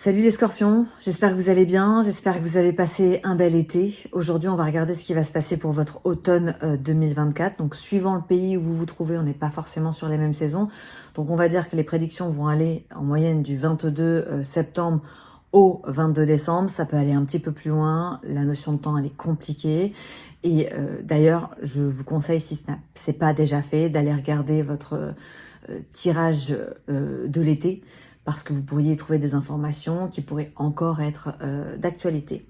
Salut les scorpions, j'espère que vous allez bien, j'espère que vous avez passé un bel été. Aujourd'hui, on va regarder ce qui va se passer pour votre automne 2024. Donc, suivant le pays où vous vous trouvez, on n'est pas forcément sur les mêmes saisons. Donc, on va dire que les prédictions vont aller en moyenne du 22 septembre au 22 décembre. Ça peut aller un petit peu plus loin. La notion de temps, elle est compliquée. Et d'ailleurs, je vous conseille, si ce n'est pas déjà fait, d'aller regarder votre tirage de l'été, parce que vous pourriez y trouver des informations qui pourraient encore être d'actualité.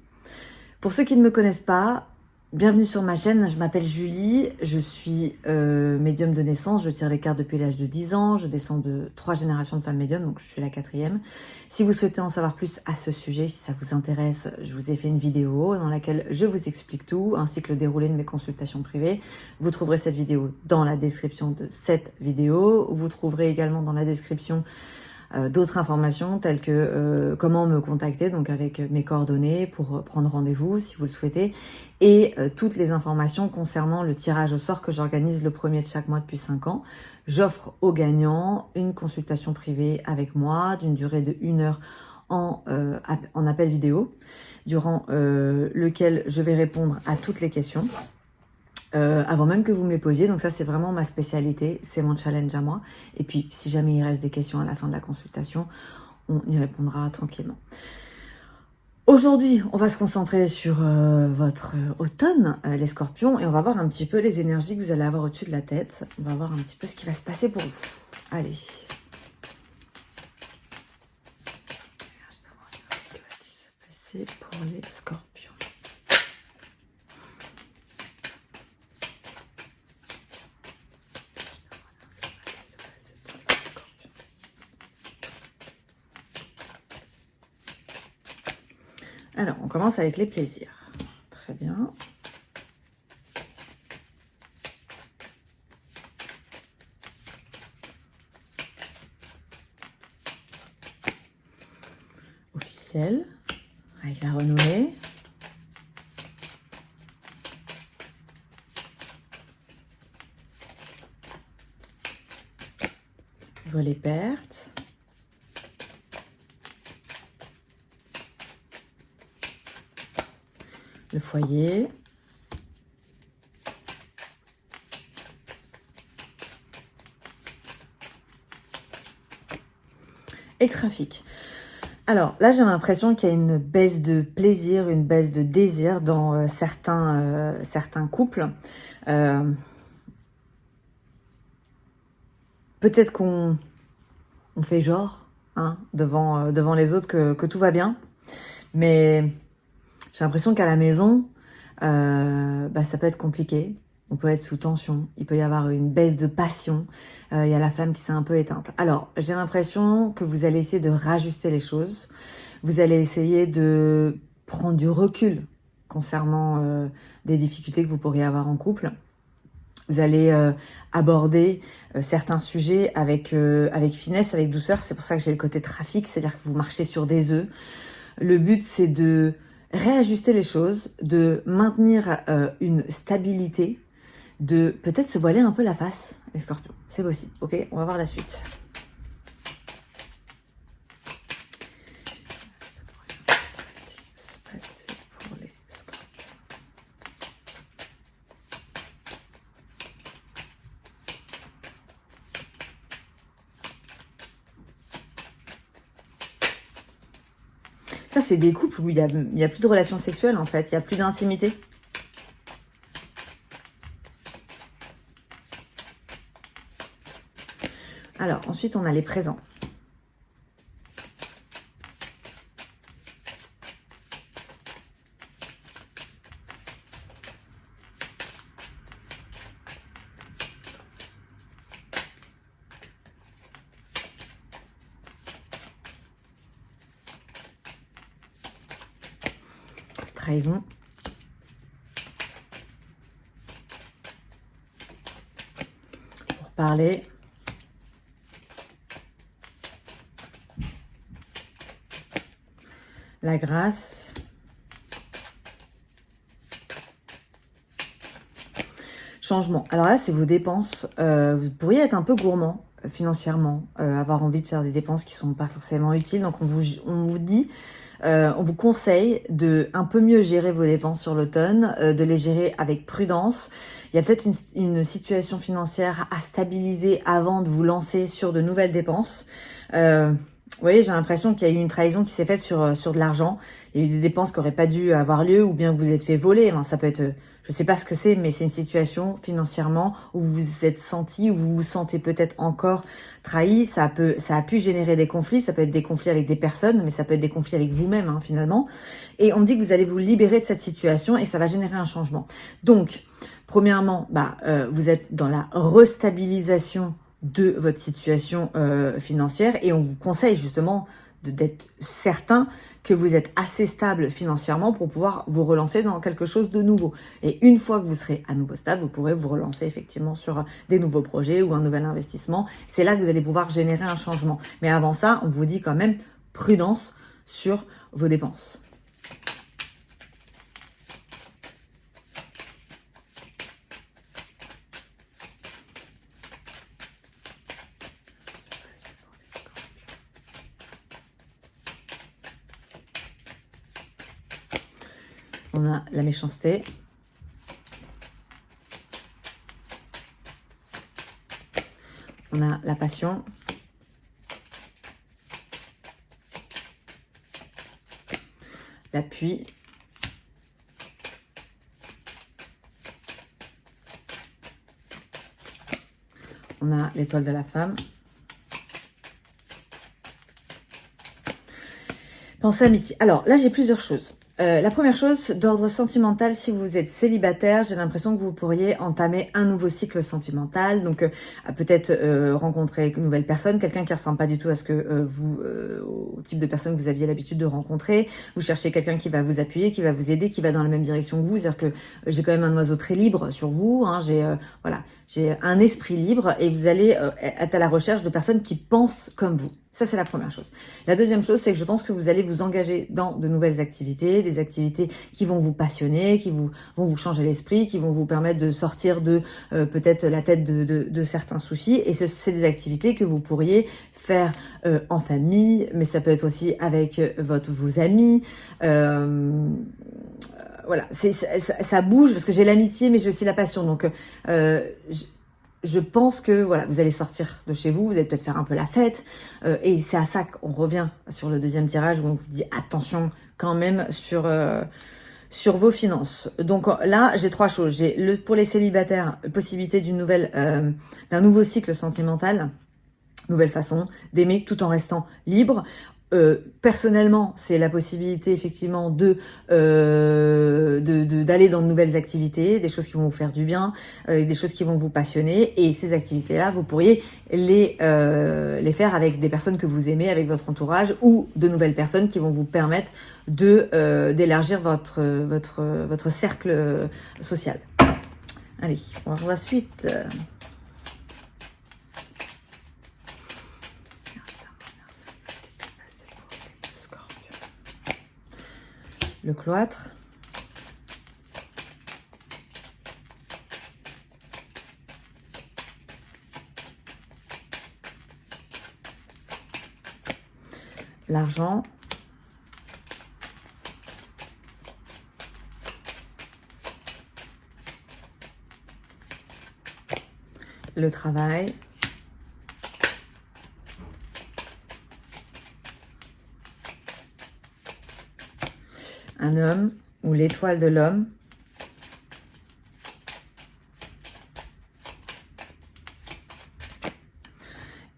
Pour ceux qui ne me connaissent pas, bienvenue sur ma chaîne, je m'appelle Julie, je suis médium de naissance, je tire les cartes depuis l'âge de 10 ans, je descends de 3 générations de femmes médiums, donc je suis la 4e. Si vous souhaitez en savoir plus à ce sujet, si ça vous intéresse, je vous ai fait une vidéo dans laquelle je vous explique tout, ainsi que le déroulé de mes consultations privées. Vous trouverez cette vidéo dans la description de cette vidéo, vous trouverez également dans la description d'autres informations telles que comment me contacter, donc avec mes coordonnées pour prendre rendez-vous si vous le souhaitez, et toutes les informations concernant le tirage au sort que j'organise le premier de chaque mois depuis 5 ans. J'offre aux gagnants une consultation privée avec moi d'une durée de 1 heure en appel vidéo, durant lequel je vais répondre à toutes les questions. Avant même que vous me les posiez, donc ça c'est vraiment ma spécialité, c'est mon challenge à moi. Et puis si jamais il reste des questions à la fin de la consultation, on y répondra tranquillement. Aujourd'hui, on va se concentrer sur votre automne, les scorpions, et on va voir un petit peu les énergies que vous allez avoir au-dessus de la tête. On va voir un petit peu ce qui va se passer pour vous. Allez. Que va-t-il se passer pour les scorpions ? Alors, on commence avec les plaisirs. Très bien. Officiel, avec la renommée. Volet pertes. Le foyer. Et le trafic. Alors là, j'ai l'impression qu'il y a une baisse de plaisir, une baisse de désir dans certains couples. Peut-être qu'on fait genre devant les autres que tout va bien. Mais j'ai l'impression qu'à la maison, ça peut être compliqué. On peut être sous tension. Il peut y avoir une baisse de passion. Il y a la flamme qui s'est un peu éteinte. Alors, j'ai l'impression que vous allez essayer de rajuster les choses. Vous allez essayer de prendre du recul concernant des difficultés que vous pourriez avoir en couple. Vous allez aborder certains sujets avec finesse, avec douceur. C'est pour ça que j'ai le côté trafic, c'est-à-dire que vous marchez sur des œufs. Le but, c'est de réajuster les choses, de maintenir une stabilité, de peut-être se voiler un peu la face, les scorpions. C'est possible, ok? On va voir la suite. Ça, c'est des couples où il y a plus de relations sexuelles, en fait. Il n'y a plus d'intimité. Alors, ensuite, on a les présents. Trahison. Pour parler. La grâce. Changement. Alors là, c'est vos dépenses. Vous pourriez être un peu gourmand financièrement, avoir envie de faire des dépenses qui sont pas forcément utiles. Donc on vous dit, on vous conseille de un peu mieux gérer vos dépenses sur l'automne, de les gérer avec prudence. Il y a peut-être une situation financière à stabiliser avant de vous lancer sur de nouvelles dépenses. Vous voyez, j'ai l'impression qu'il y a eu une trahison qui s'est faite sur de l'argent. Il y a eu des dépenses qui n'auraient pas dû avoir lieu, ou bien vous vous êtes fait voler. Enfin, ça peut être, je sais pas ce que c'est, mais c'est une situation financièrement où vous vous êtes senti, où vous vous sentez peut-être encore trahi. Ça a pu générer des conflits. Ça peut être des conflits avec des personnes, mais ça peut être des conflits avec vous-même, hein, finalement. Et on me dit que vous allez vous libérer de cette situation et ça va générer un changement. Donc, premièrement, vous êtes dans la restabilisation de votre situation financière et on vous conseille justement d'être certain que vous êtes assez stable financièrement pour pouvoir vous relancer dans quelque chose de nouveau. Et une fois que vous serez à nouveau stable, vous pourrez vous relancer effectivement sur des nouveaux projets ou un nouvel investissement. C'est là que vous allez pouvoir générer un changement. Mais avant ça, on vous dit quand même prudence sur vos dépenses. On a la méchanceté. On a la passion. L'appui. On a l'étoile de la femme. Pensée amitié. Alors là, j'ai plusieurs choses. La première chose, d'ordre sentimental, si vous êtes célibataire, j'ai l'impression que vous pourriez entamer un nouveau cycle sentimental. Donc peut-être rencontrer une nouvelle personne, quelqu'un qui ne ressemble pas du tout à ce que au type de personne que vous aviez l'habitude de rencontrer. Vous cherchez quelqu'un qui va vous appuyer, qui va vous aider, qui va dans la même direction que vous. C'est-à-dire que j'ai quand même un oiseau très libre sur vous. Hein, j'ai un esprit libre et vous allez être à la recherche de personnes qui pensent comme vous. Ça, c'est la première chose. La deuxième chose, c'est que je pense que vous allez vous engager dans de nouvelles activités, des activités qui vont vous passionner, qui vont vous changer l'esprit, qui vont vous permettre de sortir de peut-être la tête de certains soucis. Et c'est des activités que vous pourriez faire en famille, mais ça peut être aussi avec vos amis. Voilà, ça bouge parce que j'ai l'amitié, mais j'ai aussi la passion. Donc, je pense que voilà, vous allez sortir de chez vous, vous allez peut-être faire un peu la fête, et c'est à ça qu'on revient sur le deuxième tirage où on vous dit attention quand même sur vos finances. Donc là, j'ai trois choses. J'ai pour les célibataires, possibilité d'un nouveau cycle sentimental, nouvelle façon d'aimer tout en restant libre. Personnellement, c'est la possibilité effectivement d'aller dans de nouvelles activités, des choses qui vont vous faire du bien, des choses qui vont vous passionner. Et ces activités-là, vous pourriez les faire avec des personnes que vous aimez, avec votre entourage, ou de nouvelles personnes qui vont vous permettre d'élargir votre cercle social. Allez, on va voir la suite. Le cloître. L'argent. Le travail. Un homme ou l'étoile de l'homme.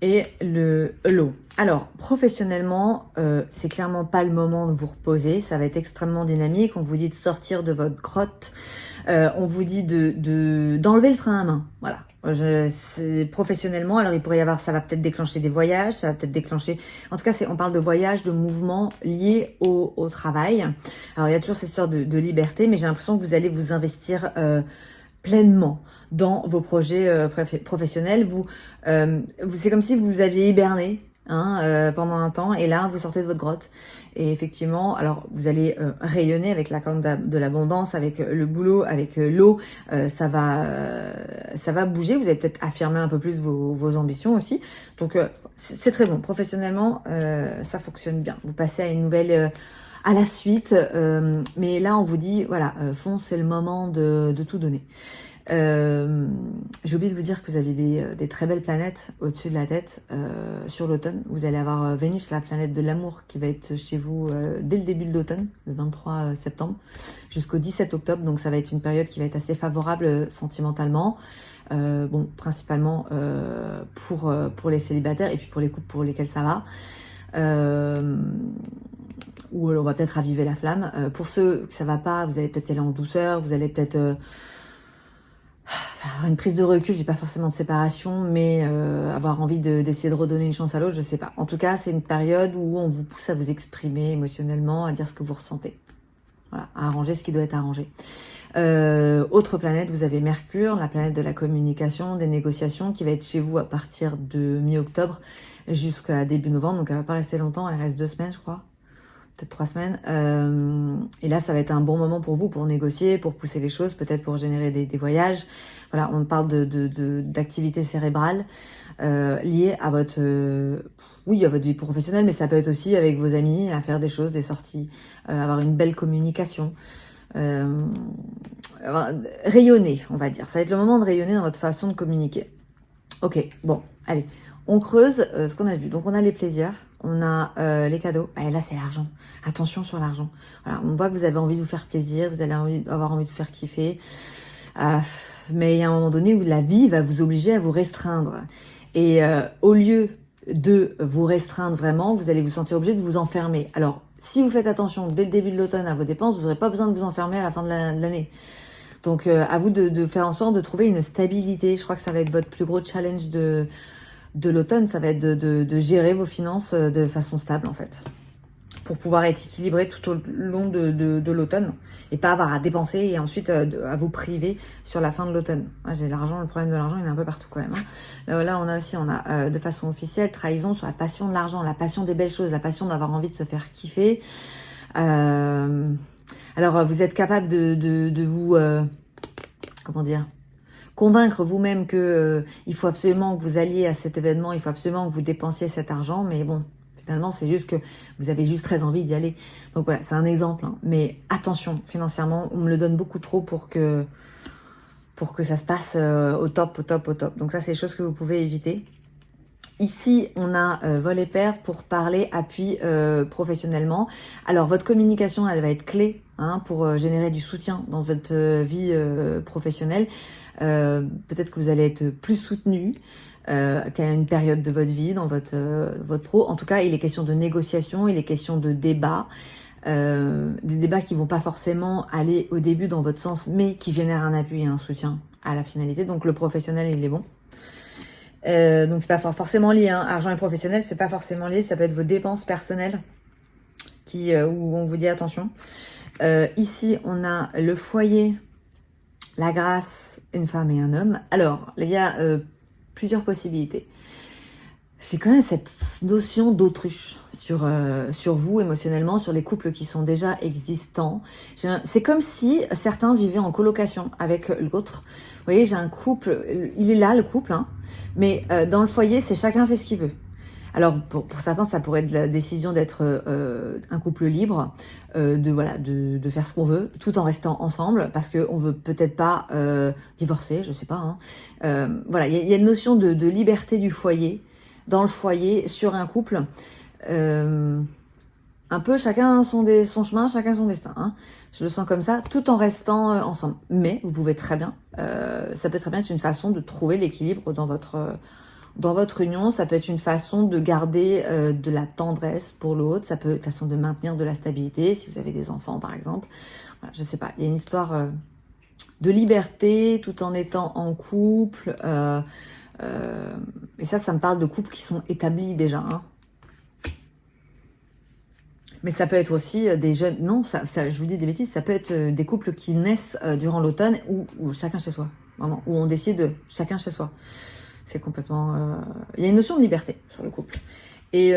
Et l'eau. Alors, professionnellement, c'est clairement pas le moment de vous reposer. Ça va être extrêmement dynamique. On vous dit de sortir de votre grotte. On vous dit d'enlever le frein à main. Voilà. Professionnellement, alors il pourrait y avoir, ça va peut-être déclencher des voyages, ça va peut-être déclencher, en tout cas on parle de voyages, de mouvements liés au travail. Alors il y a toujours cette histoire de liberté, mais j'ai l'impression que vous allez vous investir pleinement dans vos projets professionnels. C'est comme si vous aviez hiberné pendant un temps, et là vous sortez de votre grotte. Et effectivement, alors vous allez rayonner avec la corne de l'abondance, avec le boulot, avec l'eau, ça va bouger. Vous allez peut-être affirmer un peu plus vos ambitions aussi. Donc c'est très bon. Professionnellement, ça fonctionne bien. Vous passez à une nouvelle, à la suite, mais là on vous dit voilà, fonce, c'est le moment de tout donner. J'ai oublié de vous dire que vous avez des très belles planètes au-dessus de la tête sur l'automne. Vous allez avoir Vénus, la planète de l'amour, qui va être chez vous dès le début de l'automne, le 23 septembre, jusqu'au 17 octobre. Donc ça va être une période qui va être assez favorable sentimentalement. Bon, principalement pour les célibataires et puis pour les couples pour lesquels ça va. Où on va peut-être raviver la flamme. Pour ceux que ça va pas, vous allez peut-être y aller en douceur, vous allez peut-être... une prise de recul, j'ai pas forcément de séparation, mais avoir envie d'essayer de redonner une chance à l'autre, je sais pas. En tout cas, c'est une période où on vous pousse à vous exprimer émotionnellement, à dire ce que vous ressentez. Voilà, à arranger ce qui doit être arrangé. Autre planète, vous avez Mercure, la planète de la communication, des négociations, qui va être chez vous à partir de mi-octobre jusqu'à début novembre. Donc elle va pas rester longtemps, elle reste 2 semaines, je crois. Peut-être 3 semaines. Et là, ça va être un bon moment pour vous, pour négocier, pour pousser les choses, peut-être pour générer des voyages. Voilà, on parle d'activité cérébrale liée à votre, oui, à votre vie professionnelle, mais ça peut être aussi avec vos amis, à faire des choses, des sorties, avoir une belle communication. Rayonner, on va dire. Ça va être le moment de rayonner dans votre façon de communiquer. Ok, bon, allez. On creuse ce qu'on a vu. Donc, on a les plaisirs, on a les cadeaux. Et là, c'est l'argent. Attention sur l'argent. Voilà, on voit que vous avez envie de vous faire plaisir, vous allez avoir envie de vous faire kiffer. Mais il y a un moment donné où la vie va vous obliger à vous restreindre. Et au lieu de vous restreindre vraiment, vous allez vous sentir obligé de vous enfermer. Alors, si vous faites attention dès le début de l'automne à vos dépenses, vous n'aurez pas besoin de vous enfermer à la fin de l'année. Donc, à vous de faire en sorte de trouver une stabilité. Je crois que ça va être votre plus gros challenge de l'automne. Ça va être de gérer vos finances de façon stable, en fait, pour pouvoir être équilibré tout au long de l'automne et pas avoir à dépenser et ensuite à vous priver sur la fin de l'automne. J'ai l'argent, le problème de l'argent, il est un peu partout quand même. Là, on a de façon officielle trahison sur la passion de l'argent, la passion des belles choses, la passion d'avoir envie de se faire kiffer. Alors, vous êtes capable de vous... comment dire, convaincre vous-même que il faut absolument que vous alliez à cet événement, il faut absolument que vous dépensiez cet argent, mais bon, finalement, c'est juste que vous avez juste très envie d'y aller. Donc voilà, c'est un exemple, hein. Mais attention, financièrement, on me le donne beaucoup trop pour que ça se passe au top. Donc ça, c'est des choses que vous pouvez éviter. Ici, on a vol et perte pour parler appui professionnellement. Alors, votre communication, elle va être clé pour générer du soutien dans votre vie professionnelle. Peut-être que vous allez être plus soutenu qu'à une période de votre vie, dans votre pro. En tout cas, il est question de négociation, il est question de débat. Des débats qui vont pas forcément aller au début dans votre sens, mais qui génèrent un appui et un soutien à la finalité. Donc, le professionnel, il est bon. Donc c'est pas forcément lié, argent et professionnel, c'est pas forcément lié, ça peut être vos dépenses personnelles où on vous dit attention. Ici on a le foyer, la grâce, une femme et un homme. Alors il y a plusieurs possibilités. J'ai quand même cette notion d'autruche sur vous émotionnellement, sur les couples qui sont déjà existants. C'est comme si certains vivaient en colocation avec l'autre. Vous voyez, j'ai un couple, il est là le couple, mais dans le foyer, c'est chacun fait ce qu'il veut. Alors pour certains, ça pourrait être la décision d'être un couple libre, de faire ce qu'on veut, tout en restant ensemble, parce qu'on veut peut-être pas divorcer, je sais pas. Voilà, il y a une notion de liberté du foyer. Dans le foyer, sur un couple, un peu chacun son chemin, chacun son destin. Je le sens comme ça, tout en restant ensemble. Mais vous pouvez très bien, ça peut très bien être une façon de trouver l'équilibre dans votre union. Ça peut être une façon de garder de la tendresse pour l'autre. Ça peut être une façon de maintenir de la stabilité, si vous avez des enfants par exemple. Voilà, je sais pas, il y a une histoire de liberté tout en étant en couple. Et ça me parle de couples qui sont établis déjà. Mais ça peut être aussi des jeunes... Non, je vous dis des bêtises, ça peut être des couples qui naissent durant l'automne ou chacun chez soi. Vraiment, où on décide de chacun chez soi. C'est complètement... Il y a une notion de liberté sur le couple. Et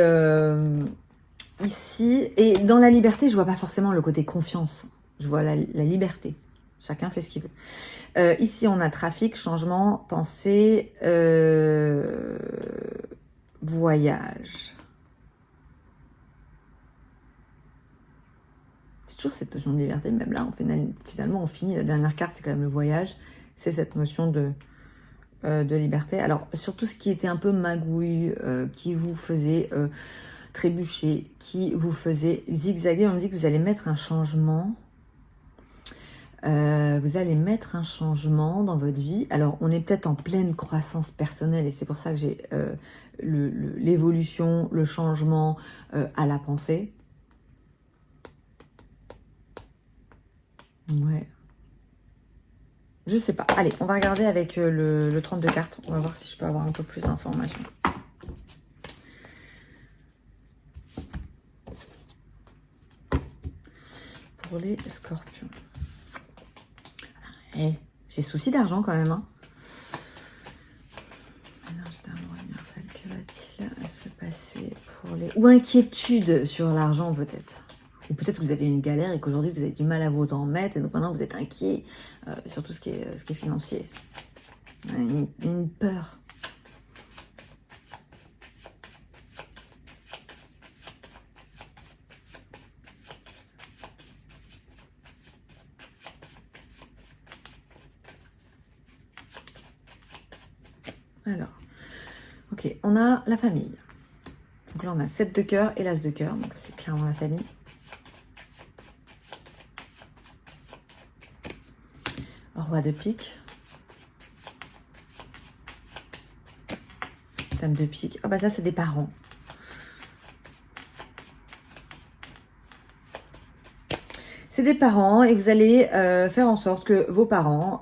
ici, et dans la liberté, je vois pas forcément le côté confiance. Je vois la liberté. Chacun fait ce qu'il veut. Ici, on a trafic, changement, pensée, voyage. C'est toujours cette notion de liberté, même là, finalement, on finit. La dernière carte, c'est quand même le voyage. C'est cette notion de liberté. Alors, surtout ce qui était un peu magouille, qui vous faisait trébucher, qui vous faisait zigzaguer, on me dit que vous allez mettre un changement. Vous allez mettre un changement dans votre vie. Alors, on est peut-être en pleine croissance personnelle et c'est pour ça que j'ai l'évolution, le changement à la pensée. Ouais. Je sais pas. Allez, on va regarder avec le 32 cartes. On va voir si je peux avoir un peu plus d'informations. Pour les scorpions. Eh, j'ai souci d'argent quand même. Hein. Que va-t-il se passer pour les... Ou inquiétude sur l'argent peut-être. Ou peut-être que vous avez une galère et qu'aujourd'hui vous avez du mal à vous en mettre et donc maintenant vous êtes inquiet sur tout ce qui est financier. Une peur. Alors, ok, on a la famille. Donc là on a 7 de cœur et l'as de cœur, donc c'est clairement la famille. Roi de pique. Dame de pique. Ah bah ça c'est des parents. C'est des parents et vous allez faire en sorte que vos parents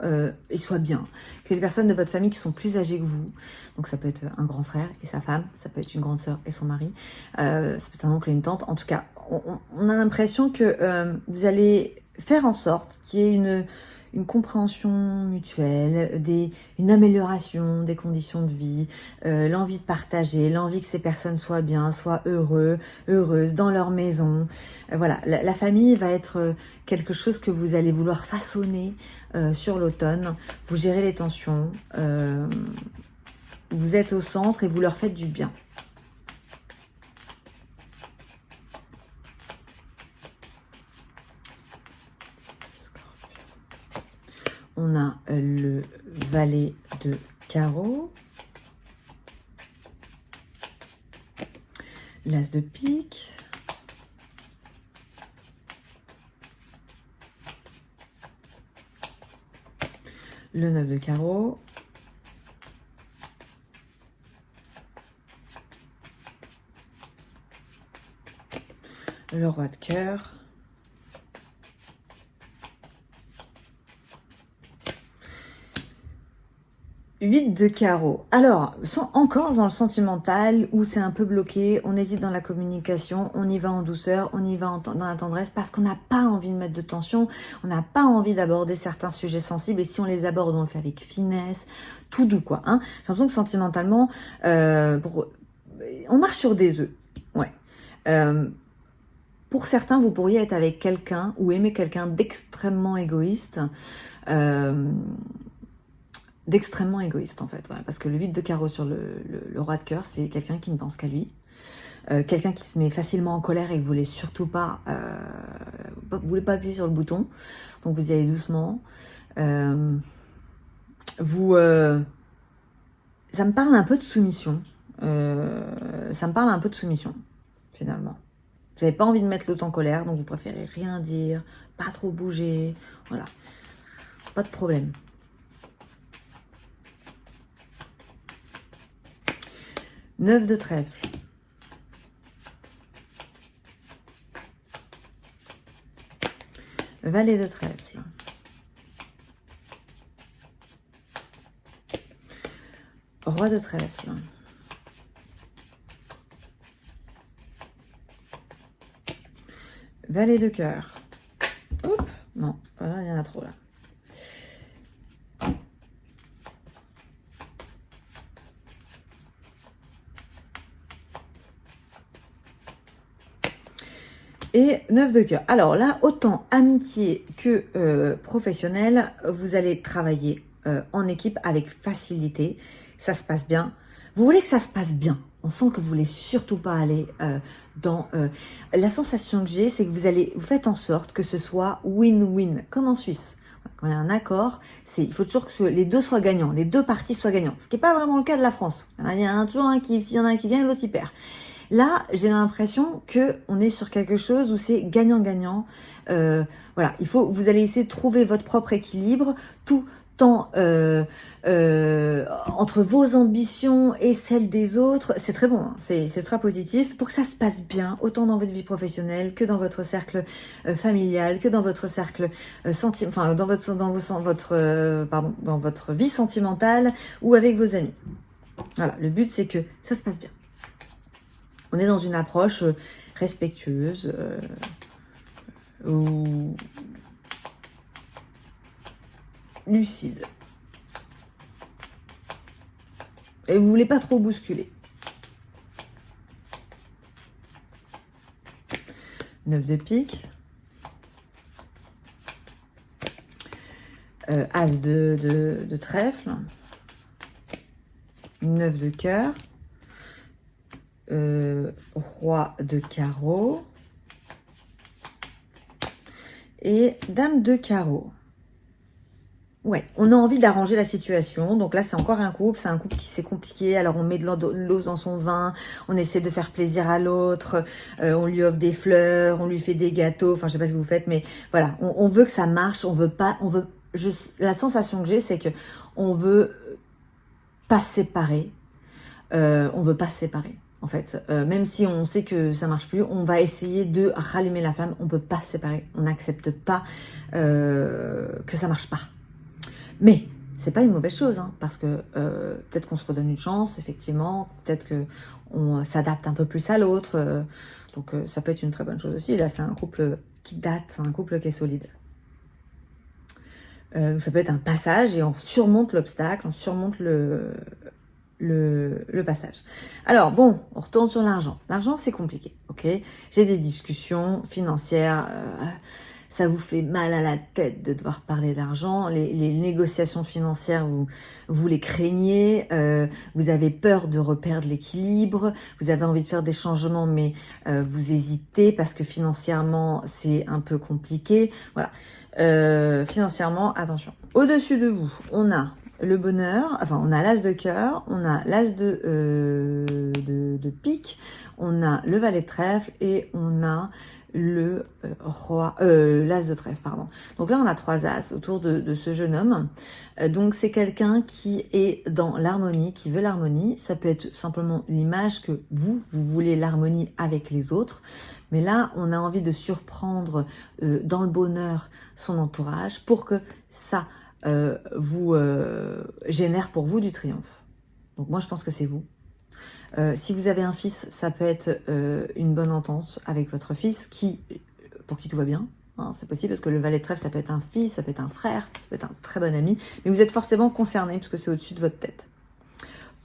ils soient bien. Que les personnes de votre famille qui sont plus âgées que vous, donc ça peut être un grand frère et sa femme, ça peut être une grande sœur et son mari, ça peut être un oncle et une tante. En tout cas, on a l'impression que vous allez faire en sorte qu'il y ait une compréhension mutuelle, une amélioration des conditions de vie, l'envie de partager, l'envie que ces personnes soient bien, soient heureuses dans leur maison. Voilà, la famille va être quelque chose que vous allez vouloir façonner sur l'automne. Vous gérez les tensions, vous êtes au centre et vous leur faites du bien. On a le valet de carreau, l'as de pique, le 9 de carreau, le roi de cœur, Huit de carreau. Alors, encore dans le sentimental, où c'est un peu bloqué, on hésite dans la communication, on y va en douceur, on y va dans la tendresse, parce qu'on n'a pas envie de mettre de tension, on n'a pas envie d'aborder certains sujets sensibles, et si on les aborde, on le fait avec finesse, tout doux quoi. Hein. J'ai l'impression que sentimentalement, on marche sur des œufs. Ouais. Pour certains, vous pourriez être avec quelqu'un, ou aimer quelqu'un d'extrêmement égoïste, d'extrêmement égoïste en fait, ouais, parce que le 8 de carreau sur le roi de cœur, c'est quelqu'un qui ne pense qu'à lui, quelqu'un qui se met facilement en colère et que vous voulez surtout pas, vous voulez pas appuyer sur le bouton, donc vous y allez doucement. Ça me parle un peu de soumission, finalement. Vous n'avez pas envie de mettre l'autre en colère, donc vous préférez rien dire, pas trop bouger, voilà, pas de problème. Neuf de trèfle. Valet de trèfle. Roi de trèfle. Valet de cœur. Hop, non, voilà, il y en a trop là. Et 9 de cœur. Alors là, autant amitié que professionnel, vous allez travailler en équipe avec facilité. Ça se passe bien. Vous voulez que ça se passe bien. On sent que vous voulez surtout pas aller dans... La sensation que j'ai, c'est que vous faites en sorte que ce soit win-win, comme en Suisse. Quand il y a un accord, il faut toujours que les deux soient gagnants, les deux parties soient gagnants. Ce qui n'est pas vraiment le cas de la France. Il y en a toujours un s'il y en a un qui gagne, l'autre il perd. Là, j'ai l'impression qu'on est sur quelque chose où c'est gagnant-gagnant. Voilà, vous allez essayer de trouver votre propre équilibre, tout en entre vos ambitions et celles des autres. C'est très bon, hein, c'est très positif pour que ça se passe bien, autant dans votre vie professionnelle que dans votre cercle familial, que dans votre cercle dans votre vie sentimentale ou avec vos amis. Voilà, le but c'est que ça se passe bien. On est dans une approche respectueuse ou lucide. Et vous voulez pas trop bousculer. 9 de pique. As de trèfle. 9 de cœur. Roi de carreau. Et dame de carreau. Ouais, on a envie d'arranger la situation. Donc là, c'est encore un couple. C'est un couple qui s'est compliqué. Alors, on met de l'eau dans son vin. On essaie de faire plaisir à l'autre. On lui offre des fleurs. On lui fait des gâteaux. Enfin, je sais pas ce que vous faites. Mais voilà, on veut que ça marche. La sensation que j'ai, c'est que on veut pas se séparer. On veut pas se séparer. En fait, même si on sait que ça marche plus, on va essayer de rallumer la flamme. On peut pas se séparer. On n'accepte pas que ça marche pas. Mais c'est pas une mauvaise chose, hein, parce que peut-être qu'on se redonne une chance, effectivement. Peut-être qu'on s'adapte un peu plus à l'autre. Donc ça peut être une très bonne chose aussi. Là, c'est un couple qui date, c'est un couple qui est solide. Ça peut être un passage et on surmonte l'obstacle, on surmonte le passage. Alors bon, on retourne sur l'argent. L'argent, c'est compliqué, ok? J'ai des discussions financières, ça vous fait mal à la tête de devoir parler d'argent. Les négociations financières, vous les craignez, vous avez peur de reperdre l'équilibre, vous avez envie de faire des changements, mais vous hésitez parce que financièrement, c'est un peu compliqué. Voilà, financièrement, attention. Au-dessus de vous, on a le bonheur, enfin on a l'as de cœur, on a l'as de pique, on a le valet de trèfle et on a le l'as de trèfle, pardon. Donc là on a 3 as autour de ce jeune homme. Donc c'est quelqu'un qui est dans l'harmonie, qui veut l'harmonie. Ça peut être simplement l'image que vous voulez l'harmonie avec les autres. Mais là on a envie de surprendre dans le bonheur son entourage pour que ça vous génère pour vous du triomphe. Donc moi je pense que c'est vous. Si vous avez un fils, ça peut être une bonne entente avec votre fils pour qui tout va bien. Hein, c'est possible parce que le valet de trèfle, ça peut être un fils, ça peut être un frère, ça peut être un très bon ami. Mais vous êtes forcément concerné parce que c'est au-dessus de votre tête.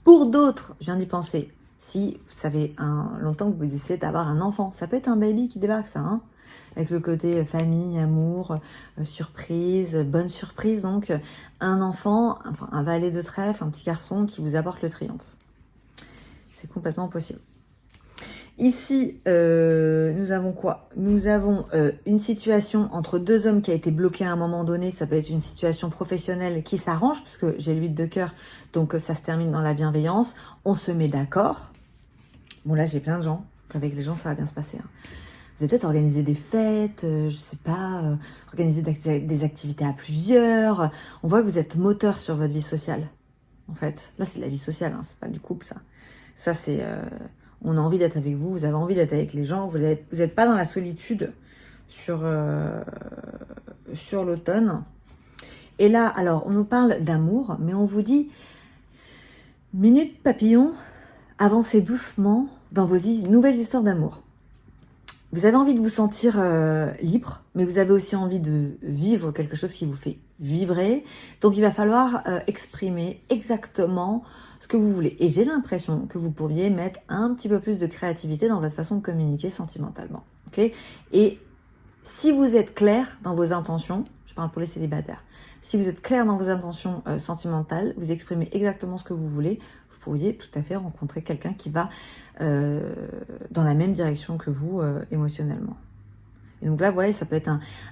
Pour d'autres, je viens d'y penser. Si vous savez longtemps que vous essayez d'avoir un enfant, ça peut être un baby qui débarque, ça, hein, avec le côté famille, amour, surprise, bonne surprise. Donc, un enfant, enfin un valet de trèfle, un petit garçon qui vous apporte le triomphe. C'est complètement possible. Ici, nous avons quoi? Nous avons une situation entre 2 hommes qui a été bloquée à un moment donné. Ça peut être une situation professionnelle qui s'arrange, puisque j'ai l'8 de cœur, donc ça se termine dans la bienveillance. On se met d'accord. Bon, là, j'ai plein de gens. Avec les gens, ça va bien se passer. Hein. Vous avez peut-être organisé des fêtes, je sais pas, organiser des activités à plusieurs. On voit que vous êtes moteur sur votre vie sociale, en fait. Là, c'est de la vie sociale, hein, c'est pas du couple, ça. Ça, c'est... on a envie d'être avec vous, vous avez envie d'être avec les gens, vous n'êtes pas dans la solitude sur l'automne. Et là, alors, on nous parle d'amour, mais on vous dit, minute papillon, avancez doucement dans vos nouvelles histoires d'amour. Vous avez envie de vous sentir libre, mais vous avez aussi envie de vivre quelque chose qui vous fait vibrer. Donc, il va falloir exprimer exactement ce que vous voulez. Et j'ai l'impression que vous pourriez mettre un petit peu plus de créativité dans votre façon de communiquer sentimentalement. ok? Et si vous êtes clair dans vos intentions, je parle pour les célibataires, si vous êtes clair dans vos intentions sentimentales, vous exprimez exactement ce que vous voulez, vous pourriez tout à fait rencontrer quelqu'un qui va dans la même direction que vous émotionnellement. Et donc là, vous voyez, ça peut être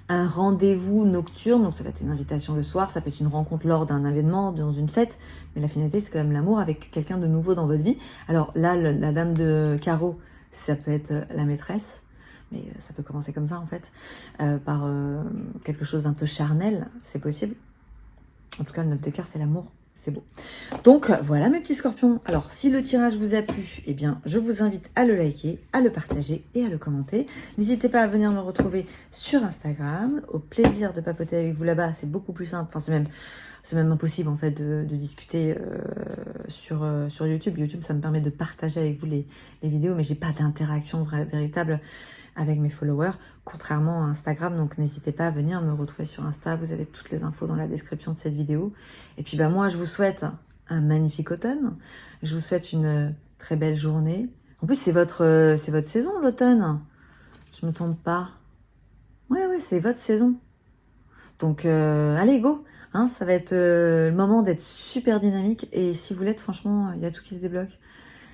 un rendez-vous nocturne, donc ça va être une invitation le soir, ça peut être une rencontre lors d'un événement, dans une fête, mais la finalité, c'est quand même l'amour avec quelqu'un de nouveau dans votre vie. Alors là, la dame de carreau, ça peut être la maîtresse, mais ça peut commencer comme ça en fait, par quelque chose d'un peu charnel, c'est possible. En tout cas, le 9 de cœur, c'est l'amour. C'est beau. Donc, voilà mes petits scorpions. Alors, si le tirage vous a plu, eh bien, je vous invite à le liker, à le partager et à le commenter. N'hésitez pas à venir me retrouver sur Instagram. Au plaisir de papoter avec vous là-bas. C'est beaucoup plus simple. Enfin, c'est même impossible, en fait, de discuter sur YouTube. YouTube, ça me permet de partager avec vous les vidéos, mais j'ai pas d'interaction véritable avec mes followers, contrairement à Instagram. Donc n'hésitez pas à venir me retrouver sur Insta, vous avez toutes les infos dans la description de cette vidéo. Et puis moi je vous souhaite un magnifique automne, je vous souhaite une très belle journée. En plus c'est votre saison l'automne, je me trompe pas. Ouais c'est votre saison. Donc allez go, hein, ça va être le moment d'être super dynamique et si vous l'êtes franchement il y a tout qui se débloque,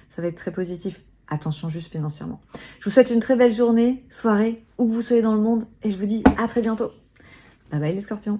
ça va être très positif. Attention juste financièrement. Je vous souhaite une très belle journée, soirée, où que vous soyez dans le monde. Et je vous dis à très bientôt. Bye bye les scorpions.